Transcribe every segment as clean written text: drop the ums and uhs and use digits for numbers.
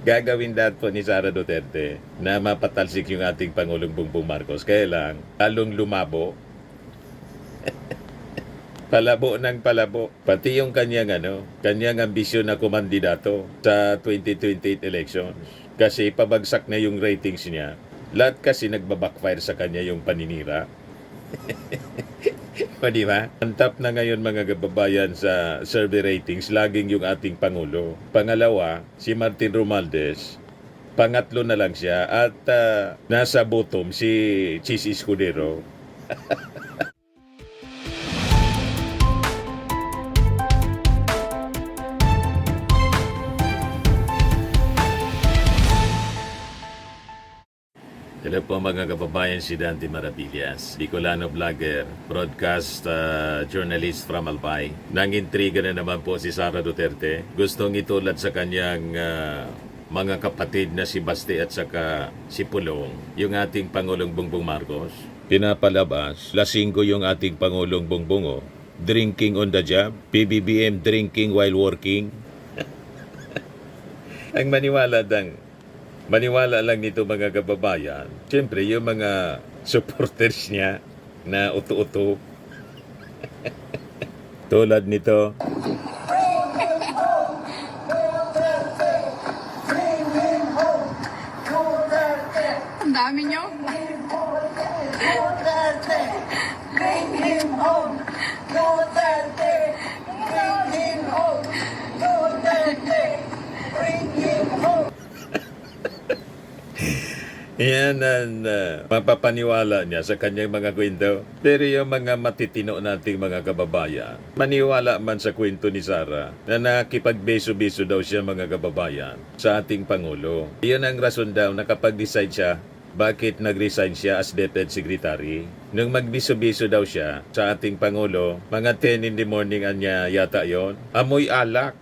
Gagawin lahat po ni Sara Duterte na mapatalsik yung ating Pangulong Bongbong Marcos. Kaya lang, lalong lumabo. Palabo ng palabo. Pati yung kanyang ambisyon na kumandidato sa 2028 elections. Kasi pabagsak na yung ratings niya. Lahat kasi nagbabackfire sa kanya yung paninira. O diba? Ang top na ngayon mga kababayan sa survey ratings, laging yung ating Pangulo. Pangalawa, si Martin Romualdez. Pangatlo na lang siya. At nasa bottom si Chis Escudero. Hello po mga kababayan, si Dante Maravillas, Bicolano vlogger, broadcast journalist from Albay. Nangintriga na naman po si Sara Duterte. Gustong itulad sa kanyang mga kapatid na si Baste at saka si Pulong, yung ating Pangulong Bongbong Marcos. Pinapalabas, lasinggo yung ating Pangulong Bongbong, drinking on the job, PBBM drinking while working. Ang maniwala lang nito mga kababayan. Siyempre, yung mga supporters niya na uto-uto. Tulad nito. Ang dami nyo. Bring him home. Duterte. Bring him home. Duterte. Bring him home. Yan ang mapapaniwala niya sa kanyang mga kwento. Pero yung mga matitino nating mga kababayan, maniwala man sa kwento ni Sara na nakipagbeso-beso daw siya mga kababayan sa ating Pangulo. Iyon ang rason daw na kapag decide siya, bakit nag-resign siya as DepEd Secretary. Nung magbiso-biso daw siya sa ating Pangulo, mga 10 in the morning anya yata yon, amoy alak.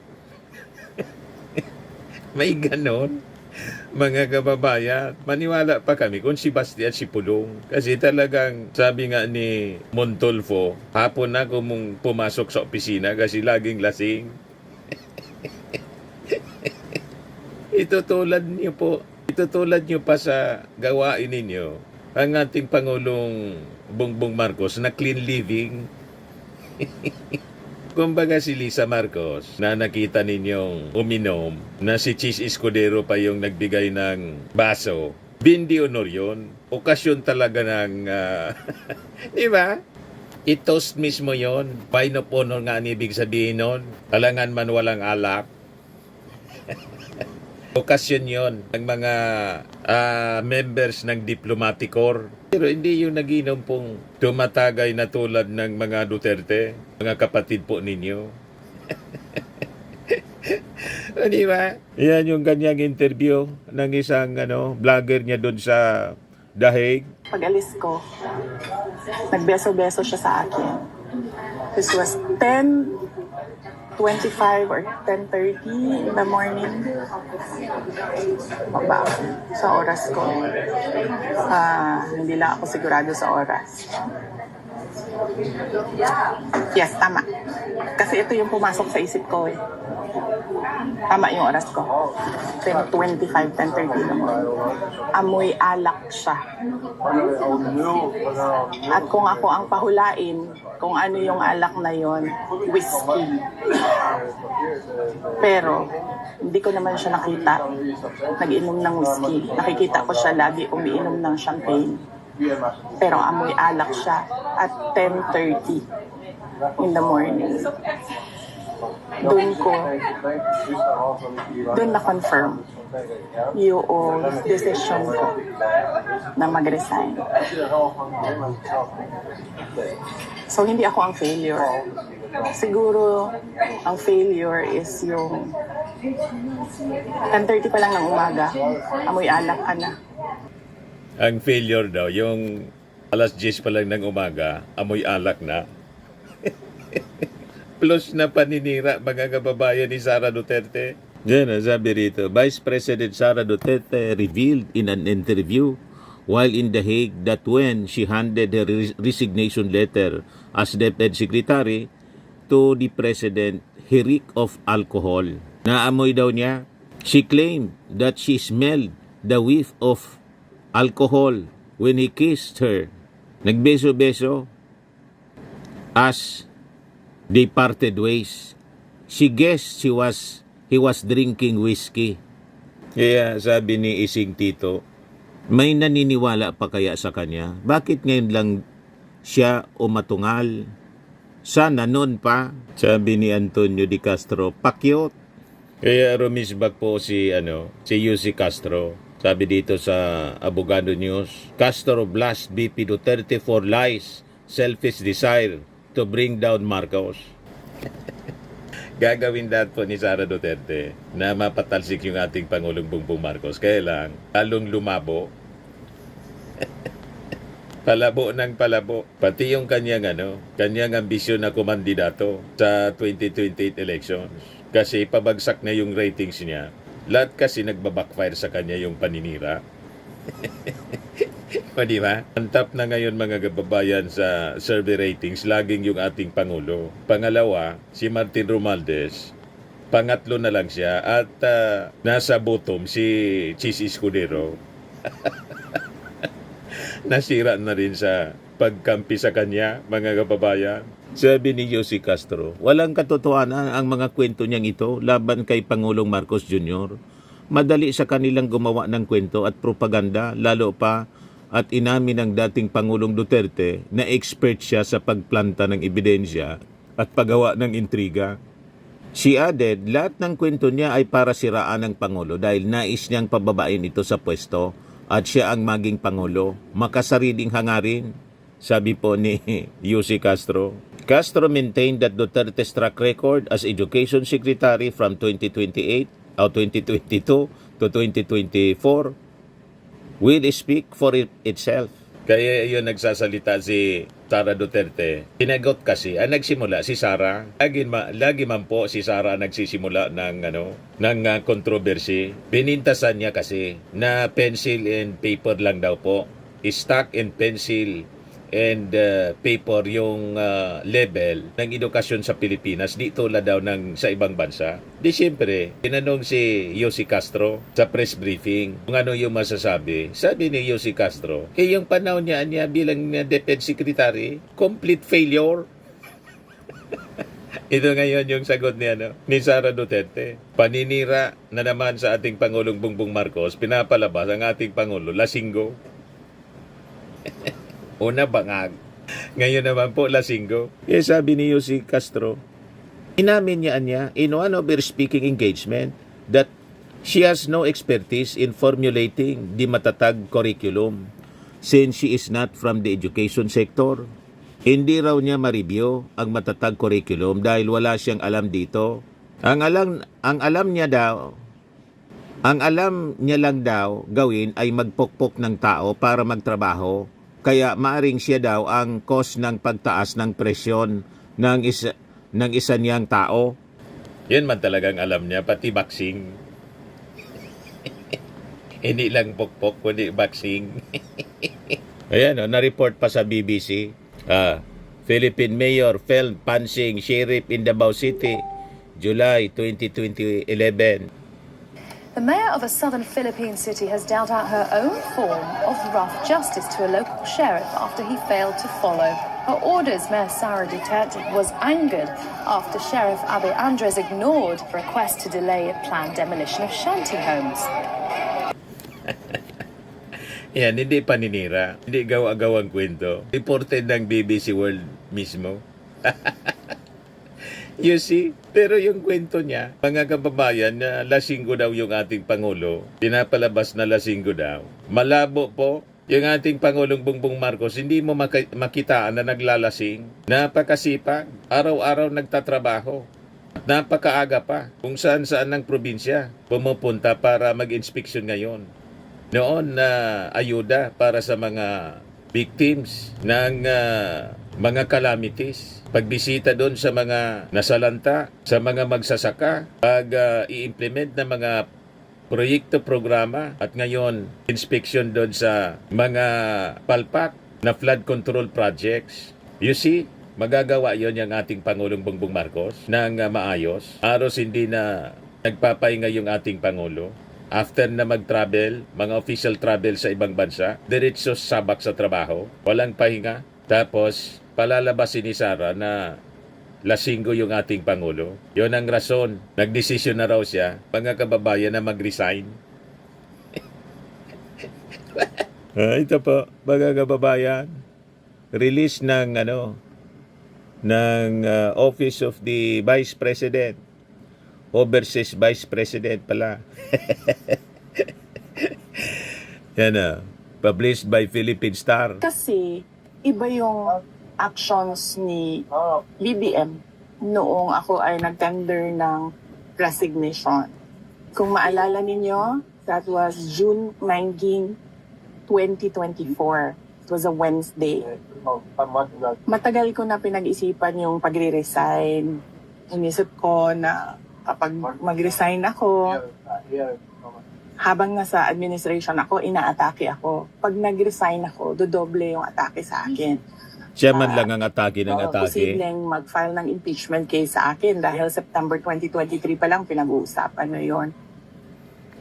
May ganon. Mga kababayan, maniwala pa kami kung si Basti at si Pulong. Kasi talagang sabi nga ni Montolfo, hapon na kung pumasok sa opisina kasi laging lasing. Itutulad niyo pa sa gawain ninyo ang ating Pangulong Bongbong Marcos na clean living. Kumbaga si Lisa Marcos na nakita ninyong uminom na si Chis Escudero pa yung nagbigay ng baso. Bindi honor yun. Okasyon talaga ng... di ba? I-toast mismo yon. Wine of honor nga ang ibig sabihin nun. Alangan man walang alak. Okasyon yon ng mga members ng diplomatic corps. Pero hindi yung naginom pong tumatagay na tulad ng mga Duterte, mga kapatid po ninyo. O, di ba? Yan yung kanyang interview ng isang vlogger niya doon sa The Hague. Pag-alis ko, nagbeso-beso siya sa akin. This was 10:25 or 10:30 in the morning. Baba sa oras ko. Hindi lang ako sigurado sa oras. Yes, tama. Kasi ito yung pumasok sa isip ko eh. Tama yung oras ko. 10:25, 10:30 in the morning. Amoy alak siya. At kung ako ang pahulain, kung ano yung alak na yon, whiskey. Pero, hindi ko naman siya nakita nag-inom ng whiskey. Nakikita ko siya lagi umiinom ng champagne. Pero amoy alak siya at 10:30 in the morning. Doon na-confirm yung decision ko na mag-resign. So, hindi ako ang failure. Siguro, ang failure is yung 10:30 pa lang ng umaga, amoy alak ka na. Ang failure daw, yung alas 10 pa lang ng umaga, amoy alak na. Plus na paninira mga kababayan ni Sara Duterte. Yan ang sabi rito, Vice President Sara Duterte revealed in an interview while in The Hague that when she handed her resignation letter as DepEd Secretary to the President, he reeked of alcohol. Naamoy daw niya She claimed that she smelled the whiff of alcohol when he kissed her. Nagbeso-beso as they parted ways. She guessed he was drinking whiskey. Kaya sabi ni Ising Tito, may naniniwala pa kaya sa kanya? Bakit ngayon lang siya umatungal? Sana noon pa, sabi ni Antonio de Castro, pakyot. Kaya rumisbak po si Yussi Castro. Sabi dito sa Abogado News, Castro blast BP Duterte for lies, selfish desire to bring down Marcos. Gagawin dapat po ni Sara Duterte na mapatalsik yung ating Pangulong Bongbong Marcos. Kaya lang, lalong lumabo. Palabo ng palabo. Pati yung kanyang ambisyon na kumandidato sa 2028 elections. Kasi pabagsak na yung ratings niya. Lahat kasi nagbabackfire sa kanya yung paninira. O di ba? Ang top na ngayon mga kababayan sa survey ratings, laging yung ating Pangulo. Pangalawa, si Martin Romualdez. Pangatlo na lang siya. At nasa bottom si Chis Escudero. Nasira na rin sa pagkampi sa kanya, mga kababayan. Sabi ni Yussi Castro, walang katotohanan ang mga kwento niyang ito laban kay Pangulong Marcos Jr. Madali sa kanilang gumawa ng kwento at propaganda, lalo pa at inamin ng dating Pangulong Duterte na expert siya sa pagplanta ng ebidensya at paggawa ng intriga. She added, lahat ng kwento niya ay para siraan ng Pangulo dahil nais niyang pababain ito sa pwesto at siya ang maging Pangulo. Makasariling hangarin, sabi po ni Yussi Castro. Castro maintained that Duterte's track record as Education Secretary from 2022 to 2024 will speak for itself. Kaya yun nagsasalita si Sara Duterte. Tinagot kasi, nagsimula si Sara. Lagi man po si Sara nagsisimula ng controversy. Pinintasan niya kasi na pencil and paper lang daw po. Stock and pencil and paper yung level ng edukasyon sa Pilipinas. Di tulad daw sa ibang bansa. Di siyempre, tinanong si Yussi Castro sa press briefing kung ano yung masasabi. Sabi ni Yussi Castro, yung panahon niya bilang Defense Secretary, complete failure. Ito ngayon yung sagot ni Sara Duterte. Paninira na naman sa ating Pangulong Bongbong Marcos, pinapalabas ang ating Pangulo, lasinggo. Una bangag. Ngayon naman po lasinggo. Kaya sabi ni Yussi Castro, inamin niya in one of her speaking engagement that she has no expertise in formulating the matatag curriculum since she is not from the education sector. Hindi raw niya ma-review ang matatag curriculum dahil wala siyang alam dito. Ang alam niya lang daw gawin ay magpokpok ng tao para magtrabaho. Kaya maaring siya daw ang cause ng pagtaas ng presyon ng isa niyang tao. Yan man talagang alam niya, pati boxing. Hindi lang pokpok, kundi boxing. Ayan, na-report pa sa BBC. Philippine mayor felled punching sheriff in Davao City, July 2011. The mayor of a southern Philippine city has dealt out her own form of rough justice to a local sheriff after he failed to follow her orders. Mayor Sara Duterte was angered after Sheriff Abe Andres ignored a request to delay a planned demolition of shanty homes. Yan, hindi paninira. Hindi gawa-gawang kwento. Reported ng BBC World mismo. You see? Pero yung kwento niya, mga kababayan, na lasinggo daw yung ating Pangulo, pinapalabas na lasinggo daw. Malabo po, yung ating Pangulong Bongbong Marcos, hindi mo makitaan na naglalasing. Napakasipag, araw-araw nagtatrabaho. Napakaaga pa, kung saan-saan ng probinsya, pumupunta para mag-inspeksyon ngayon. Noon na ayuda para sa mga victims ng mga calamities. Pagbisita doon sa mga nasalanta, sa mga magsasaka, i-implement ng mga proyekto, programa, at ngayon, inspection doon sa mga palpak na flood control projects. You see, magagawa yon yung ating Pangulong Bongbong Marcos ng maayos. Aros hindi na nagpapahinga yung ating Pangulo. After na mag-travel, mga official travel sa ibang bansa, diretso sabak sa trabaho, walang pahinga. Tapos, palalabasin ni Sara na lasinggo yung ating Pangulo. Yon ang rason. Nagdesisyon na raw siya, mga kababayan, na mag-resign. Ito po, mga kababayan. Release ng Office of the Vice President. Overseas Vice President pala. Yan na. Published by Philippine Star. Kasi iba yung actions ni BBM noong ako ay nag-tender ng resignation. Kung maalala ninyo, that was June 19, 2024. It was a Wednesday. Matagal ko na pinag-isipan yung pagre-resign. Inisip ko na kapag mag-resign ako, habang nasa administration ako, inaatake ako. Pag nag-resign ako, dodoble yung atake sa akin. Siya man lang ang atake ng atake. Posibleng mag-file ng impeachment case sa akin dahil September 2023 pa lang pinag-uusapan na yon.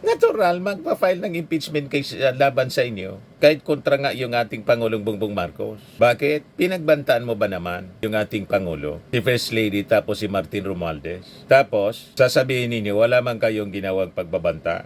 Natural, magpa-file ng impeachment case laban sa inyo. Kahit kontra nga yung ating Pangulong Bongbong Marcos. Bakit? Pinagbantaan mo ba naman yung ating Pangulo? Si First Lady tapos si Martin Romualdez. Tapos, sasabihin ninyo, wala man kayong ginawang pagbabanta.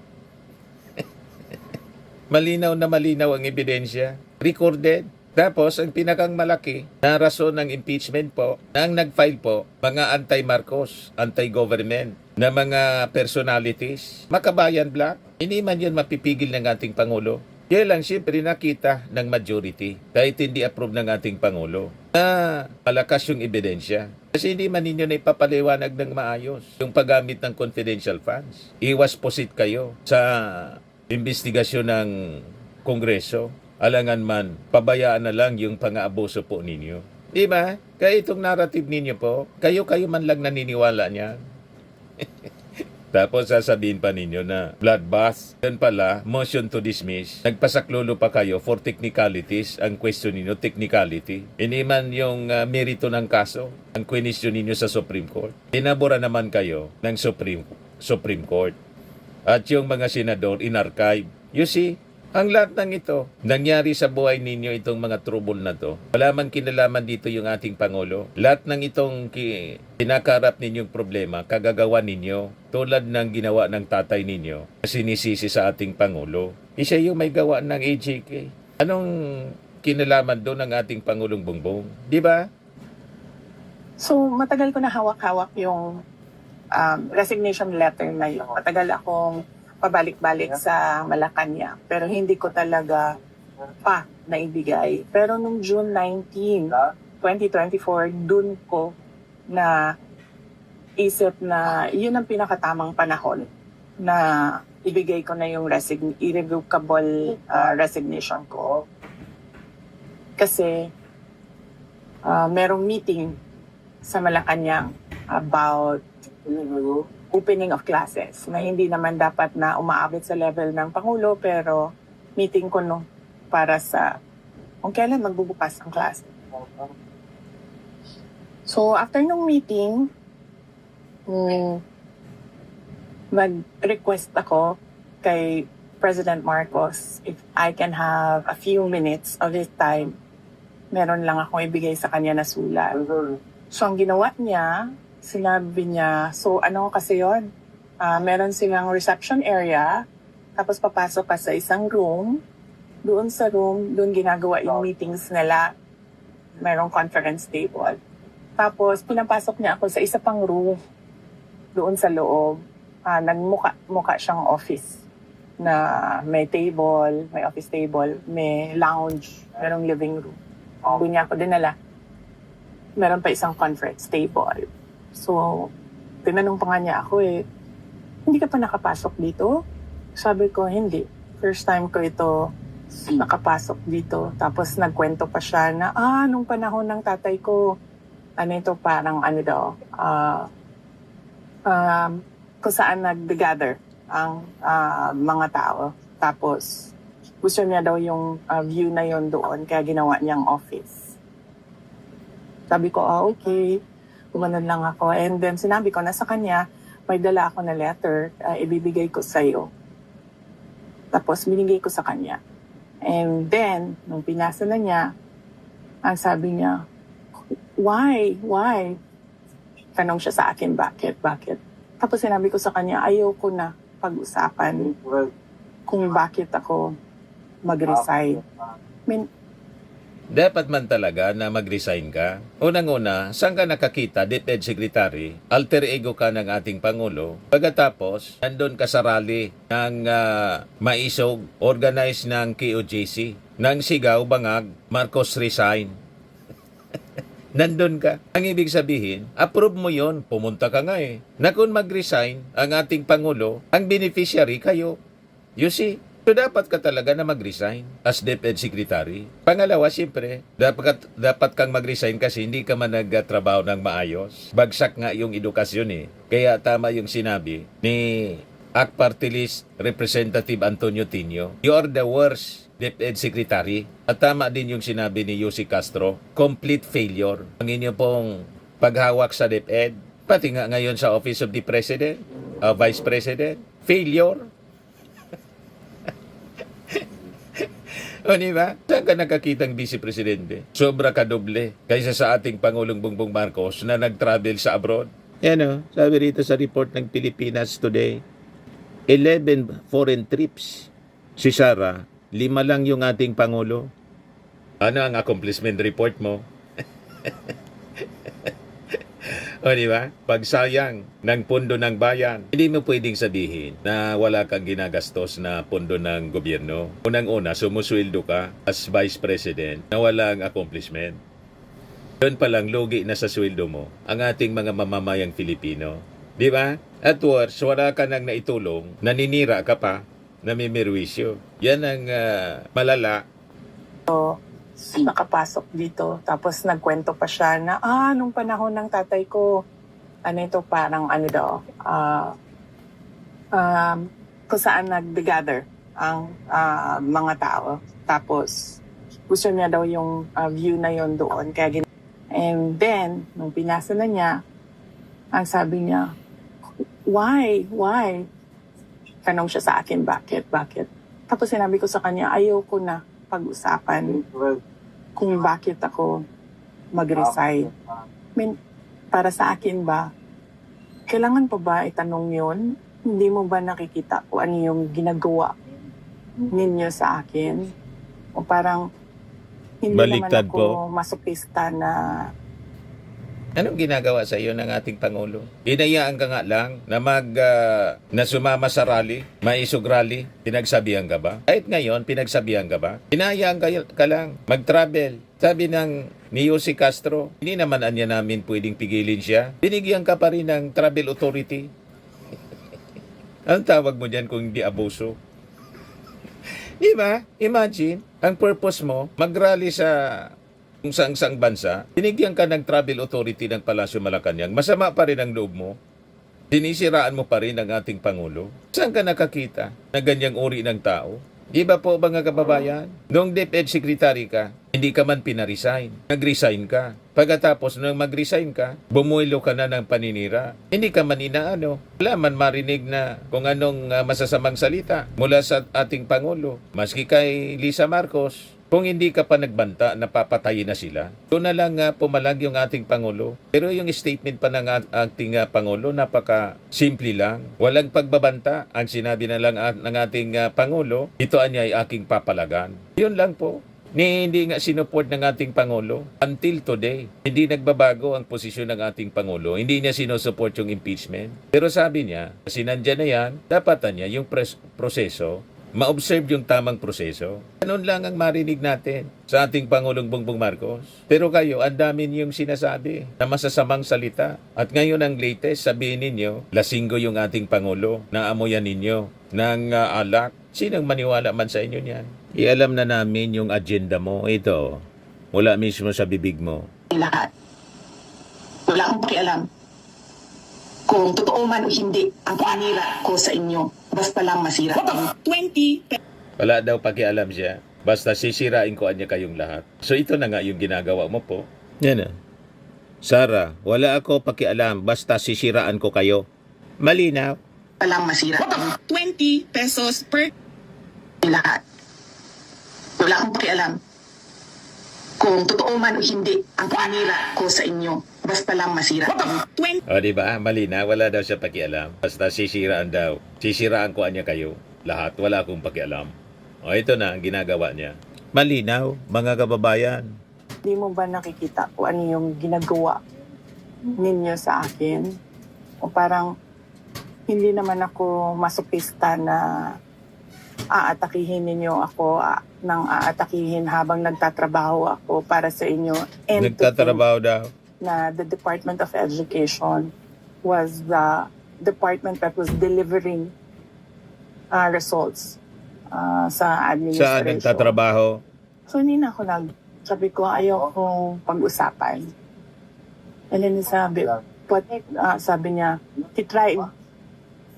Malinaw na malinaw ang ebidensya. Recorded. Tapos, ang pinakang malaki na rason ng impeachment po, na ang nag-file po, mga anti-Marcos, anti-government, na mga personalities, Makabayan Black, hindi man yun mapipigil ng ating Pangulo. Kaya lang, siyempre, nakita ng majority, kahit hindi approve ng ating Pangulo, na malakas yung ebidensya. Kasi hindi man ninyo na ipapaliwanag ng maayos yung paggamit ng confidential funds. Iwas posit kayo sa investigasyon ng Kongreso. Alangan man, pabayaan na lang yung pang-aabuso po ninyo. Di ba? Kaya itong narrative ninyo po, kayo man lang naniniwala niya. Tapos sasabihin pa ninyo na bloodbath. Yan pala, motion to dismiss. Nagpasaklolo pa kayo for technicalities. Ang question ninyo, technicality. Hindi man yung merito ng kaso. Ang question ninyo sa Supreme Court. Inabura naman kayo ng Supreme Court. At yung mga senador in-archive. You see, ang lahat ng ito, nangyari sa buhay ninyo itong mga trouble na to. Wala man kinalaman dito yung ating Pangulo. Lahat ng itong kinakarap ninyong problema, kagagawa ninyo, tulad ng ginawa ng tatay ninyo, sinisisi sa ating Pangulo. Siya yung may gawa ng AJK. Anong kinalaman doon ng ating Pangulong Bongbong? Di ba? So, matagal ko na hawak-hawak yung resignation letter na yun. Matagal akong pabalik-balik sa Malacanang, pero hindi ko talaga pa naibigay. Pero nung June 19, 2024, dun ko na isip na yun ang pinakatamang panahon na ibigay ko na yung irrevocable resignation ko. Kasi merong meeting sa Malacanang about opening of classes na hindi naman dapat na umaabot sa level ng Pangulo, pero meeting ko no para sa kung kailan magbubukas ang klase. So after nung meeting, mag-request ako kay President Marcos if I can have a few minutes of his time. Meron lang akong ibigay sa kanya na sulat. So ang ginawa niya, sinabi niya, so ano kasi yun? Meron silang reception area, tapos papasok ka sa isang room. Doon sa room, doon ginagawa yung meetings nila. Merong conference table. Tapos pinapasok niya ako sa isa pang room, doon sa loob. Nagmuka siyang office na may table, may office table, may lounge, merong living room. Doon niya ako dinala. Meron pa isang conference table. So, tinanong pa nga niya ako hindi ka pa nakapasok dito? Sabi ko, hindi. First time ko ito nakapasok dito. Tapos nagkwento pa siya na, nung panahon ng tatay ko, parang kung saan nag-gather ang mga tao. Tapos, gusto niya daw yung view na yon doon, kaya ginawa niyang office. Sabi ko, okay. Gumanon lang ako. And then sinabi ko na sa kanya, may dala ako na letter, ibibigay ko sa'yo. Tapos binigay ko sa kanya. And then, nung pinasa na niya, ang sabi niya, why? Why? Tanong siya sa akin, bakit? Tapos sinabi ko sa kanya, ayoko na pag-usapan kung bakit ako mag-resign. Dapat man talaga na mag-resign ka. Unang-una, saan ka nakakita, DepEd Secretary, alter ego ka ng ating Pangulo. Pagkatapos, nandun ka sa rally ng maisog, organized ng KOJC, ng sigaw, bangag, Marcos resign. Nandun ka. Ang ibig sabihin, approve mo yon, pumunta ka nga eh. Na kung mag-resign ang ating Pangulo, ang beneficiary kayo. You see? So, dapat ka talaga na mag-resign as DepEd Secretary. Pangalawa, siyempre, dapat kang mag-resign kasi hindi ka man nagtrabaho ng maayos. Bagsak nga yung edukasyon eh. Kaya tama yung sinabi ni ACT Party List Representative Antonio Tino. You are the worst DepEd Secretary. At tama din yung sinabi ni Yussi Castro. Complete failure. Ang inyo pong paghawak sa DepEd, pati nga ngayon sa Office of the President, Vice President, failure. O diba? Saan ka nakakitang Vice Presidente? Sobra ka doble kaysa sa ating Pangulong Bongbong Marcos na nag-travel sa abroad. Yan o, sabi rito sa report ng Pilipinas Today, 11 foreign trips. Si Sara, 5 lang yung ating Pangulo. Ano ang accomplishment report mo? O diba? Pagsayang ng pondo ng bayan. Hindi mo pwedeng sabihin na wala kang ginagastos na pondo ng gobyerno. Unang-una, sumusweldo ka as Vice President na walang accomplishment. Doon pa lang lugi na sa sweldo mo ang ating mga mamamayang Filipino. Di ba? At worst, wala ka nang naitulong, naninira ka pa, namimirwisyo. Yan ang malala. Nakapasok dito. Tapos nagkwento pa siya na, nung panahon ng tatay ko, parang kung saan nag-gather ang mga tao. Tapos, gusto niya daw yung view na yon doon. And then, nung pinasa na niya, ang sabi niya, why? Tanong siya sa akin, bakit? Tapos sinabi ko sa kanya, ayoko na pag-usapan kung bakit ako mag-resign. Para sa akin ba, kailangan pa ba itanong yun? Hindi mo ba nakikita kung ano yung ginagawa ninyo sa akin? O parang hindi Baliktad naman ako masokista na Anong ginagawa sa iyo ng ating Pangulo? Hinayaan ka nga lang na na sumama sa rally, maisog rally, pinagsabihan ka ba? Kahit ngayon, pinagsabihan ka ba? Hinayaan ka lang, mag-travel. Sabi ni Yussi Castro, hindi naman anya namin pwedeng pigilin siya. Binigyan ka pa rin ng travel authority. Ang tawag mo dyan kung hindi abuso? Di ba? Imagine, ang purpose mo, mag-rally sa kung saang bansa, binigyan ka ng travel authority ng Palasyo Malacanang, masama pa rin ang loob mo. Sinisiraan mo pa rin ang ating Pangulo. Saan ka nakakita na ganyang uri ng tao? Di ba po mga kababayan? Noong DepEd Secretary ka, hindi ka man pinaresign. Nag-resign ka. Pagkatapos nung mag-resign ka, bumuelo ka na ng paninira. Hindi ka man inaano. Wala man marinig na kung anong masasamang salita mula sa ating Pangulo. Maski kay Lisa Marcos, kung hindi ka pa nagbanta, napapatayin na sila. Doon na lang pumalag yung ating Pangulo. Pero yung statement pa ng ating Pangulo, napaka-simple lang. Walang pagbabanta. Ang sinabi na lang ng ating Pangulo, ito anya ay aking papalagan. Yun lang po. Hindi nga sinuport ng ating Pangulo. Until today, hindi nagbabago ang posisyon ng ating Pangulo. Hindi niya sinusupport yung impeachment. Pero sabi niya, sinandyan na yan, dapat niya yung proseso, ma-observe yung tamang proseso. Ganun lang ang marinig natin sa ating Pangulong Bongbong Marcos. Pero kayo, ang dami niyong sinasabi na masasamang salita. At ngayon ang latest, sabihin ninyo, lasinggo yung ating Pangulo, naamoyan ninyo ng alak. Sinong maniwala man sa inyo niyan? Ialam na namin yung agenda mo. Ito, mula mismo sa bibig mo. lahat. Wala akong pakialam kung totoo man o hindi ang panira ko sa inyo. Basta lang masira. 20. Wala daw pakialam siya. Basta sisirain ko anya kayong lahat. So ito na nga yung ginagawa mo po. Yan na. Sara, wala ako pakialam. Basta sisiraan ko kayo. Malinaw. Walang masira. 20 pesos per lahat. Wala akong pakialam kung totoo man o hindi ang panira ko sa inyo. Basta lang masira. 20 O, di ba? Malina, wala daw siya pakialam. Basta sisiraan daw. Sisiraan ko niya kayo. Lahat, wala akong pakialam. O, ito na ang ginagawa niya. Malinaw, mga kababayan. Hindi mo ba nakikita kung ano yung ginagawa ninyo sa akin? O parang hindi naman ako masopista na aatakihin ninyo ako nang aatakihin habang nagtatrabaho ako para sa inyo. And to think Nagtatrabaho daw. na the Department of Education was the department that was delivering results sa Saan administration. nagtatrabaho? So, hindi na ako sabi ko, ayaw kong pag-usapan. And then sabi niya, he tried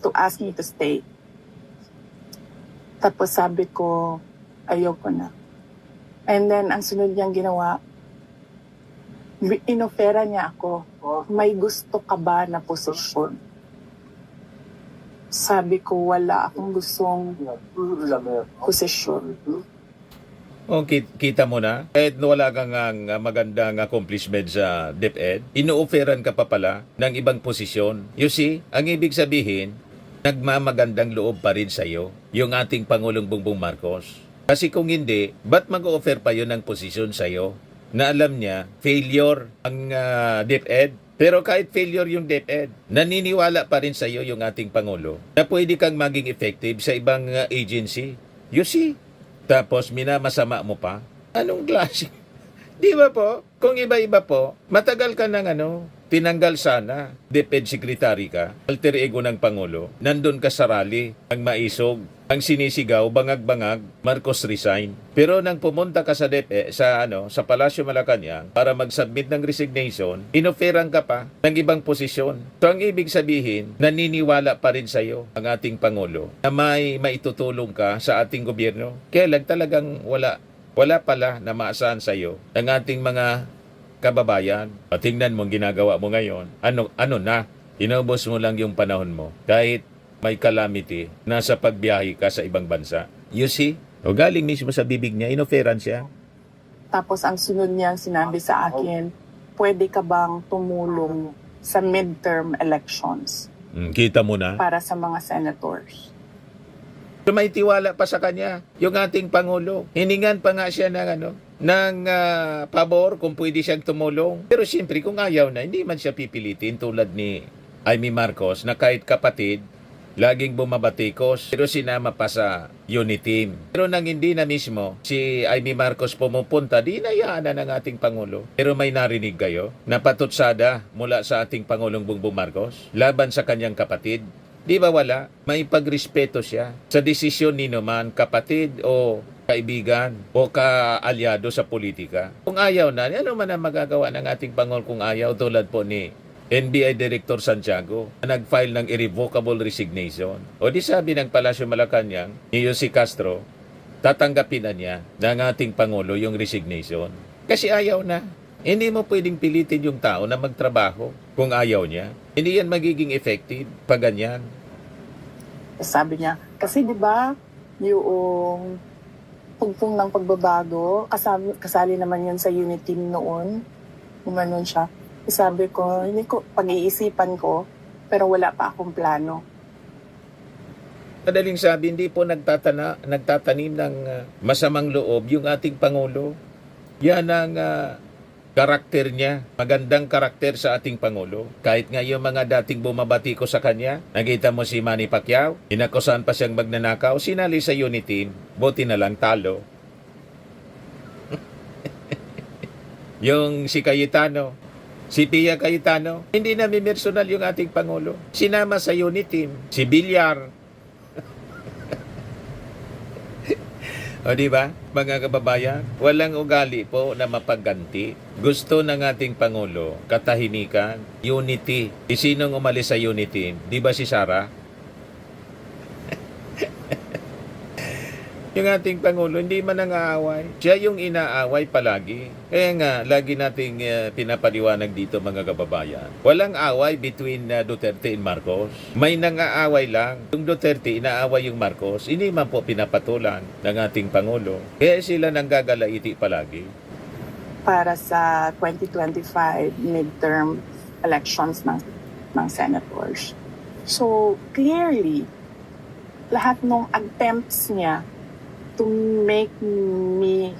to ask me to stay. Tapos sabi ko, ayaw ko na. And then, ang sunod niyang ginawa, inofera niya ako, may gusto ka ba na posisyon? Sabi ko, wala akong gustong posisyon. O, kita mo na. Kahit wala kang magandang accomplishment sa DepEd, ino-offeran ka pa pala ng ibang posisyon. You see, ang ibig sabihin, nagmamagandang loob pa rin sa'yo yung ating Pangulong Bongbong Marcos. Kasi kung hindi, ba't mag-offer pa yun ng posisyon sa'yo? Na alam niya, failure ang DepEd. Pero kahit failure yung DepEd, naniniwala pa rin sa'yo yung ating Pangulo na pwede kang maging effective sa ibang agency. You see? Tapos minamasama mo pa? Anong klase? Di ba po? Kung iba-iba po, matagal ka ng tinanggal sana. DepEd Secretary ka, alter ego ng Pangulo. Nandun ka sa rally, ang maisog, ang sinisigaw, bangag-bangag, Marcos resign. Pero nang pumunta ka sa DepEd, sa Palasyo Malacanang para mag-submit ng resignation, inoferan ka pa ng ibang posisyon. So ang ibig sabihin, naniniwala pa rin sa'yo ang ating Pangulo na may maitutulong ka sa ating gobyerno. Kaya lang talagang wala pala na maasahan sa'yo ang ating mga kababayan. Tingnan mo ang ginagawa mo ngayon. Ano na? Inubos mo lang yung panahon mo. Kahit may calamity, nasa pagbiyahe ka sa ibang bansa. You see? O galing mismo sa bibig niya, inoferan siya. Tapos ang sunod niyang sinabi sa akin, pwede ka bang tumulong sa midterm elections Kita mo na. para sa mga senators? So may tiwala pa sa kanya, yung ating Pangulo. Hiningan pa nga siya ng pabor kung pwede siyang tumulong. Pero siyempre kung ayaw na, hindi man siya pipilitin tulad ni Amy Marcos na kahit kapatid, laging bumabatikos, pero sinama pa sa unit team. Pero nang hindi na mismo si Amy Marcos pumupunta, di nayaan na ng ating Pangulo. Pero may narinig kayo na patutsada mula sa ating Pangulong Bongbong Marcos laban sa kanyang kapatid. Di ba wala? May pagrespeto siya sa desisyon ni naman kapatid o kaibigan o kaalyado sa politika. Kung ayaw na, ano man ang magagawa ng ating Pangulo kung ayaw tulad po ni NBI Director Santiago na nag-file ng irrevocable resignation. O di sabi ng Palasyo Malacanang ni Jose Castro, tatanggapin na niya ng ating Pangulo yung resignation. Kasi ayaw na. Hindi mo pwedeng pilitin yung tao na magtrabaho kung ayaw niya. Hindi yan magiging effective pag ganyan. Sabi niya, kasi di ba yung pugpong ng pagbabago, kasali naman yun sa unit team noon. Umanon siya. Sabi ko, hindi ko, pag-iisipan ko, pero wala pa akong plano. Madaling sabi, hindi po nagtatanim ng masamang loob yung ating Pangulo. Yan ang karakter niya, magandang karakter sa ating Pangulo. Kahit nga yung mga dating bumabati ko sa kanya, nakita mo si Manny Pacquiao, inakusahan pa siyang magnanakaw, sinali sa unit team, buti na lang talo. Yung si Cayetano, si Pia Cayetano, hindi na personal yung ating Pangulo. Sinama sa unit team, si Villar. O di ba, mga kababayan, walang ugali po na mapagganti. Gusto ng ating Pangulo, katahimikan, unity. Sinong umalis sa unity? Di ba si Sara? Yung ating Pangulo, hindi man nangaaway. Siya yung inaaway palagi. Kaya nga, lagi nating pinapaliwanag dito mga kababayan. Walang away between Duterte and Marcos. May nangaaway lang. Yung Duterte, inaaway yung Marcos. Hindi man po pinapatulan ng ating Pangulo. Kaya sila nanggagalaiti palagi. Para sa 2025 midterm elections ng senators. So, clearly, lahat ng attempts niya to make me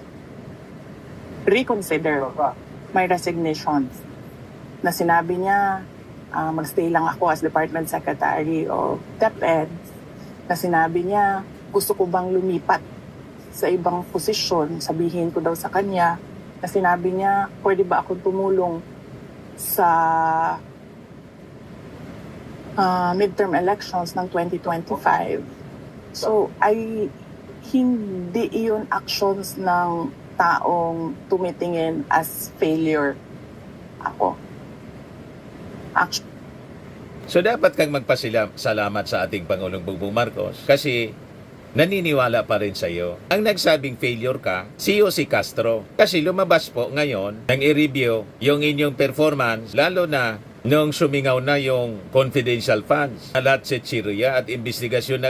reconsider my resignation. Na sinabi niya, magstay lang ako as Department Secretary of DepEd. Na sinabi niya, gusto ko bang lumipat sa ibang posisyon, sabihin ko daw sa kanya. Na sinabi niya, pwede ba akong tumulong sa midterm elections ng 2025. So, hindi iyon actions ng taong tumitingin as failure ako. So dapat kang magpasalamat sa ating Pangulong Bongbong Marcos kasi naniniwala pa rin sa iyo. Ang nagsabing failure ka, si Castro. Kasi lumabas po ngayon nang i-review yung inyong performance, lalo na nung sumingaw na yung confidential funds. Lahat chichirya at investigasyon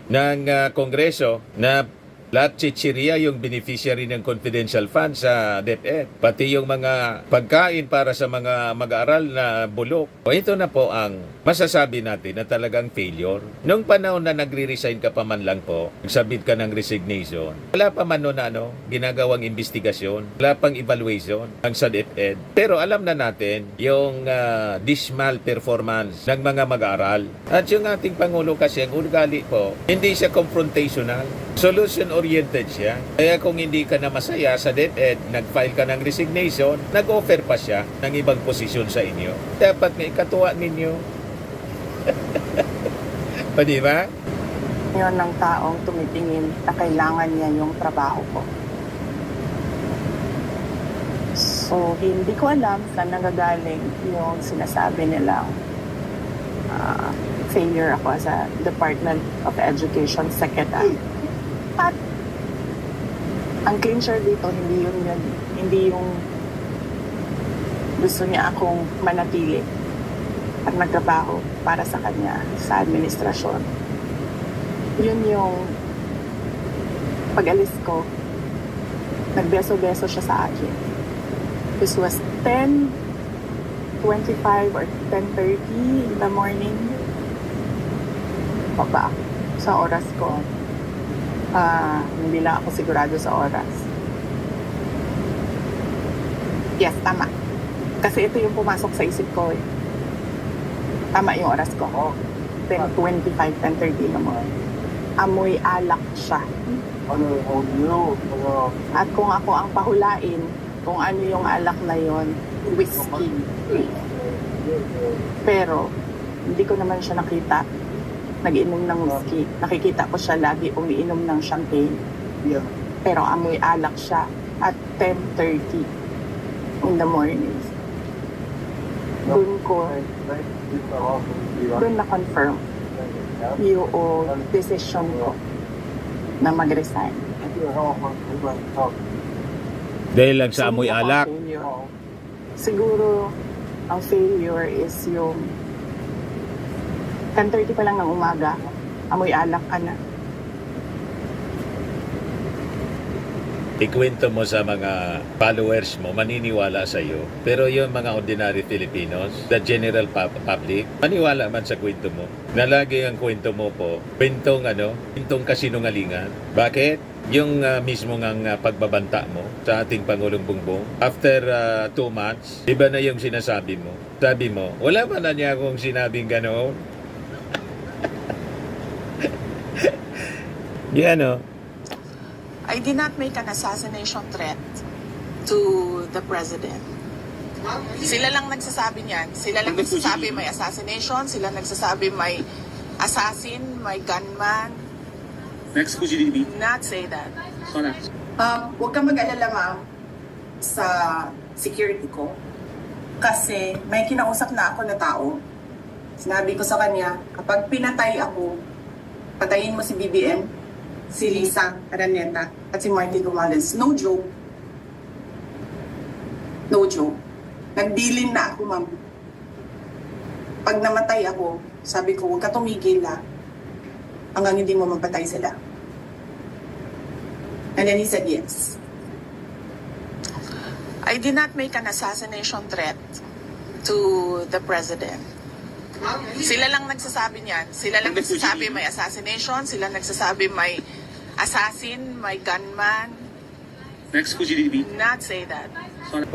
ng Kongreso na lahat chichirya yung beneficiary ng confidential funds sa DepEd. Pati yung mga pagkain para sa mga mag-aaral na bulok. O ito na po ang masasabi natin na talagang failure. Nung panahon na nagre-resign ka pa man lang po, nagsabit ka ng resignation, wala pa man noon ginagawang investigasyon, wala pang evaluation ang sa DepEd. Pero alam na natin yung dismal performance ng mga mag-aaral. At yung ating Pangulo kasi, ang ugali po, hindi siya confrontational. Solution-oriented siya. Kaya kung hindi ka na masaya sa DepEd, nag-file ka ng resignation, nag-offer pa siya ng ibang posisyon sa inyo. Dapat may katuwa ninyo. O diba? Yun ng taong tumitingin na kailangan niya yung trabaho ko. So, hindi ko alam saan nanggagaling yung sinasabi nilang failure ako as a Department of Education Secretary. At ang clincher dito, hindi yung gusto niya akong manatili at magtrabaho para sa kanya sa administrasyon. Yun yung pag-alis ko, nagbeso-beso siya sa akin. This was 10:25 or 10:30 in the morning. Papa, sa oras ko. Hindi lang ako sigurado sa oras. Yes, tama. Kasi ito yung pumasok sa isip ko eh. Tama yung oras ko. 10:25, 10:30 naman. Amoy alak siya. At kung ako ang pahulain, kung ano yung alak na yon, whiskey. Pero, hindi ko naman siya nakita nag-inom ng whiskey. Nakikita ko siya lagi umiinom ng champagne. Pero amoy alak siya at 10:30 in the morning. Doon na-confirm yung decision ko na mag-resign. Dahil lang sa amoy Siguro alak. Siguro, ang failure is yung 10:30 pa lang ng umaga, amoy alak ka na. Ikwento mo sa mga followers mo, maniniwala sa iyo. Pero yung mga ordinary Filipinos, the general public, maniwala man sa kwento mo. Na lagi ang kwento mo po, kwentong kasinungalingan. Bakit? Yung mismo ng pagbabanta mo sa ating Pangulong Bongbong, after 2 months, iba na yung sinasabi mo. Sabi mo, wala pa na niya akong sinabing gano'n. Yan o. I did not make an assassination threat to the president. Sila lang nagsasabi niyan. Sila lang nagsasabi may assassination. Sila nagsasabi may assassin, may gunman. Next, CGDB. Not say that. Huwag kang mag-alala, ma'am, sa security ko. Kasi may kinausap na ako na tao. Sinabi ko sa kanya, kapag pinatay ako, patayin mo si BBM. si Lisa Araneta at si Martin Romales. No joke. No joke. Nagbilin na ako, ma'am. Pag namatay ako, sabi ko, huwag ka tumigil hanggang hindi mo mapatay sila. And then he said yes. I did not make an assassination threat to the president. Sila lang nagsasabi niyan. Sila lang nagsasabi may assassination. Sila nagsasabi may assassin, may gunman. Next po, GDP. Not say that.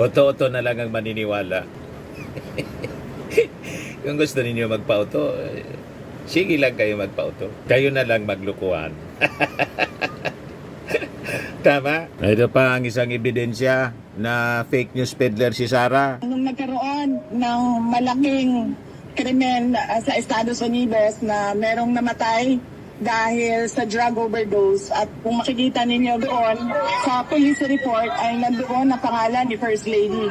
Oto-oto na lang ang maniniwala. Kung gusto ninyo magpauto, sige lang kayo magpauto. Kayo na lang maglukuhan. Tama? Ito pa ang isang ebidensya na fake news peddler si Sara. Nung nagkaroon ng malaking krimen sa Estados Unidos na merong namatay dahil sa drug overdose, at kung makikita ninyo doon sa police report ay nandoon ang pangalan ni First Lady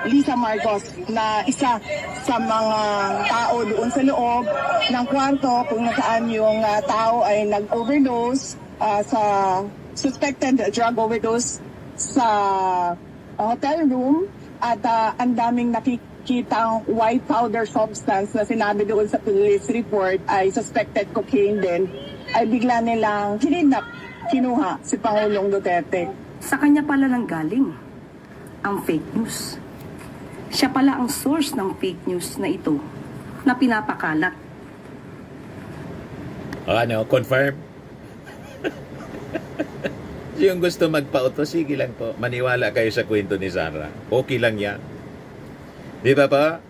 Lisa Marcos na isa sa mga tao doon sa loob ng kwarto kung nasaan yung tao ay nag-overdose sa suspected drug overdose sa hotel room, at ang daming nakikitang white powder substance na sinabi doon sa police report ay suspected cocaine din, ay bigla nilang kinuha si Pangulong Duterte. Sa kanya pala nang galing ang fake news. Siya pala ang source ng fake news na ito na pinapakalat. Ano, confirm? Yung gusto magpauto, sige lang po. Maniwala kayo sa kwento ni Sara. Okay lang yan. Di ba pa?